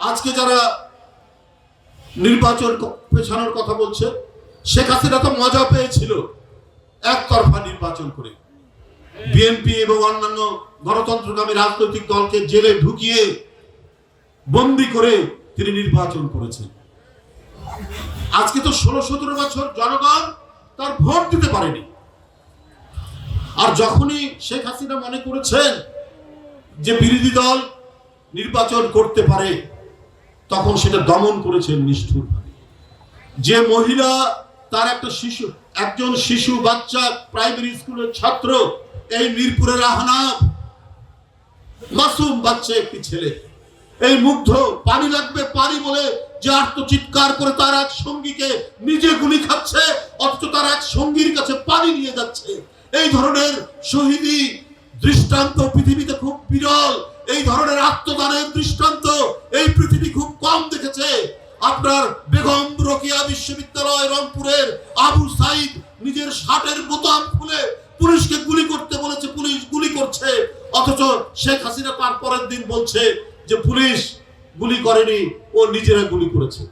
আজকে যারা নির্বাচন পেছানোর কথা বলছে, শেখ হাসিনা তো মজা পেয়েছিল একতরফা নির্বাচন করে। বিএনপি এবং অন্যান্য গণতন্ত্রগামী রাজনৈতিক দলকে জেলে ঢুকিয়ে বন্দী করে তিনি নির্বাচন করেছেন। আজকে তো 16-17 বছর জনগণ তার ভোট দিতে পারেনি। আর যখনই শেখ হাসিনা মনে করেছেন যে বিরোধী দল নির্বাচন করতে পারে, তখন সেটা দমন করেছেন নিষ্ঠুরভাবে। যে মহিলা তার একজন শিশু বাচ্চা প্রাইমারি স্কুলের ছাত্র, এই মিরপুরের আহনাফ মাসুম বাচ্চা একটি ছেলে, এই মুগ্ধ পানি লাগবে পানি বলে যে আর্তচিৎকার করে তার এক সঙ্গীকে নিজে গুলি খাচ্ছে, অথচ তার এক সঙ্গীর কাছে পানি নিয়ে যাচ্ছে। এই ধরনের শহীদি দৃষ্টান্ত পৃথিবীতে খুব বিরল। এই ধরনের আত্মদানের দৃষ্টান্ত এই পৃথিবী খুব কম দেখেছে। আপনার বেগম রোকেয়া বিশ্ববিদ্যালয় রংপুরের আবু সাইদ নিজের শার্টের বোতাম খুলে পুলিশকে গুলি করতে বলেছে, পুলিশ গুলি করছে, অথচ শেখ হাসিনা তার পরের দিন বলছে যে পুলিশ গুলি করেনি, ও নিজেরা গুলি করেছে।